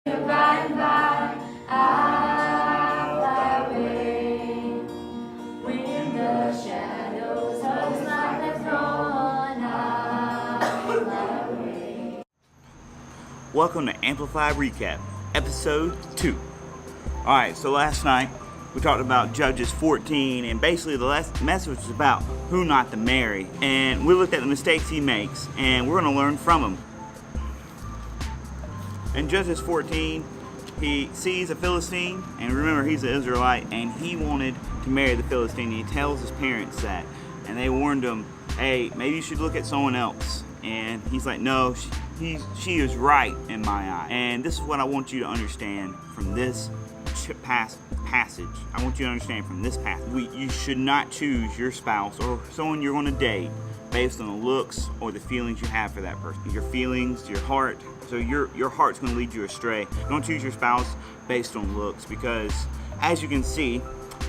By and by, I'll fly away. When the shadows of this life have gone, I'll fly away. Welcome to Amplify Recap, Episode 2. Alright, so last night we talked about Judges 14, and basically the last message was about who not to marry. And we looked at the mistakes he makes, and we're going to learn from him. In Judges 14, he sees a Philistine, and remember, he's an Israelite, and he wanted to marry the Philistine. He tells his parents that, and they warned him, hey, maybe you should look at someone else. And he's like, no, she is right in my eye. And this is what I want you to understand from this passage. I want you to understand from this passage. You should not choose your spouse or someone you're going to date based on the looks or the feelings you have for that person. Your feelings, your heart. So your heart's going to lead you astray. Don't choose your spouse based on looks, because as you can see,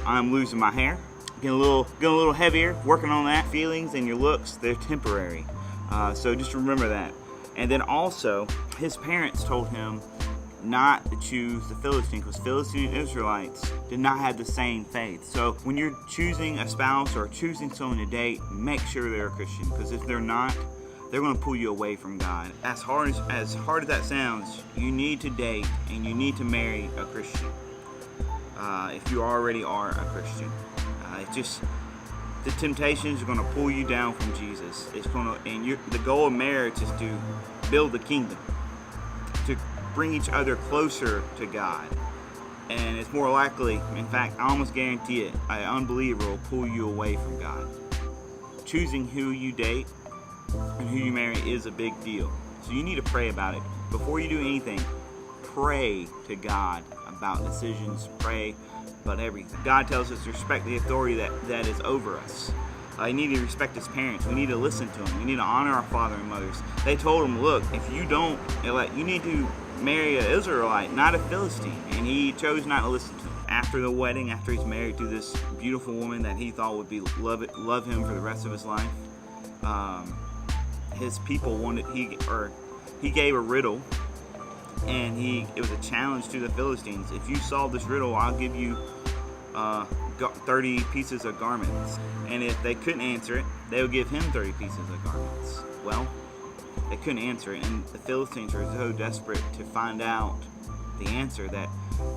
I'm losing my hair, getting a little heavier, working on that. Feelings and your looks, they're temporary. So just remember that. And then also, his parents told him not to choose the Philistine, because Philistine and Israelites did not have the same faith. So when you're choosing a spouse or choosing someone to date, make sure they're a Christian, because if they're not, they're going to pull you away from God. As hard as that sounds, you need to date and you need to marry a Christian. If you already are a Christian, it's just the temptations are going to pull you down from Jesus. The goal of marriage is to build the kingdom, to bring each other closer to God. And it's more likely, in fact, I almost guarantee it, an unbeliever will pull you away from God. Choosing who you date and who you marry is a big deal. So you need to pray about it. Before you do anything, pray to God about decisions. Pray about everything. God tells us to respect the authority that is over us. You need to respect his parents. We need to listen to them. We need to honor our father and mothers. They told him, look, if you don't, you need to marry an Israelite, not a Philistine. And he chose not to listen to them. After the wedding, after he's married to this beautiful woman that he thought would love him for the rest of his life, his people he gave a riddle, and it was a challenge to the Philistines. If you solve this riddle, I'll give you 30 pieces of garments. And if they couldn't answer it, they would give him 30 pieces of garments. Well, they couldn't answer it, and the Philistines were so desperate to find out the answer that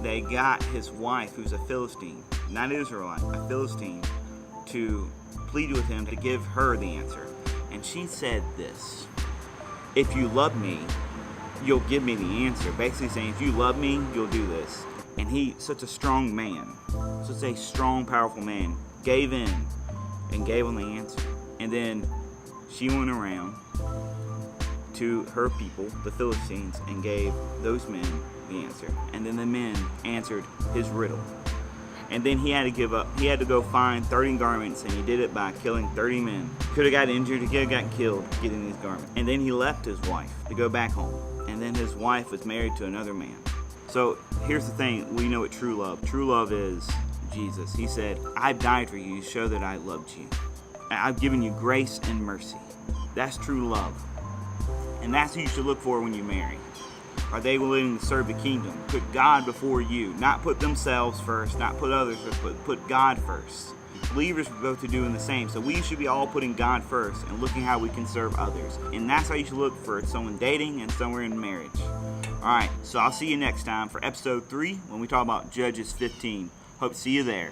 they got his wife, who's a Philistine, not Israelite, a Philistine, to plead with him to give her the answer. And she said this: if you love me, you'll give me the answer. Basically saying, if you love me, you'll do this. And he, such a strong man, such a strong, powerful man, gave in and gave him the answer. And then she went around to her people, the Philistines, and gave those men the answer. And then the men answered his riddle. And then he had to give up. He had to go find 30 garments, and he did it by killing 30 men. Could have got injured, he could have got killed getting these garments. And then he left his wife to go back home. And then his wife was married to another man. So here's the thing, we know what true love. True love is Jesus. He said, I've died for you to show that I loved you. I've given you grace and mercy. That's true love. And that's who you should look for when you marry. Are they willing to serve the kingdom? Put God before you. Not put themselves first, not put others first, but put God first. Believers are both doing the same. So we should be all putting God first and looking how we can serve others. And that's how you should look for someone dating and somewhere in marriage. Alright, so I'll see you next time for episode 3 when we talk about Judges 15. Hope to see you there.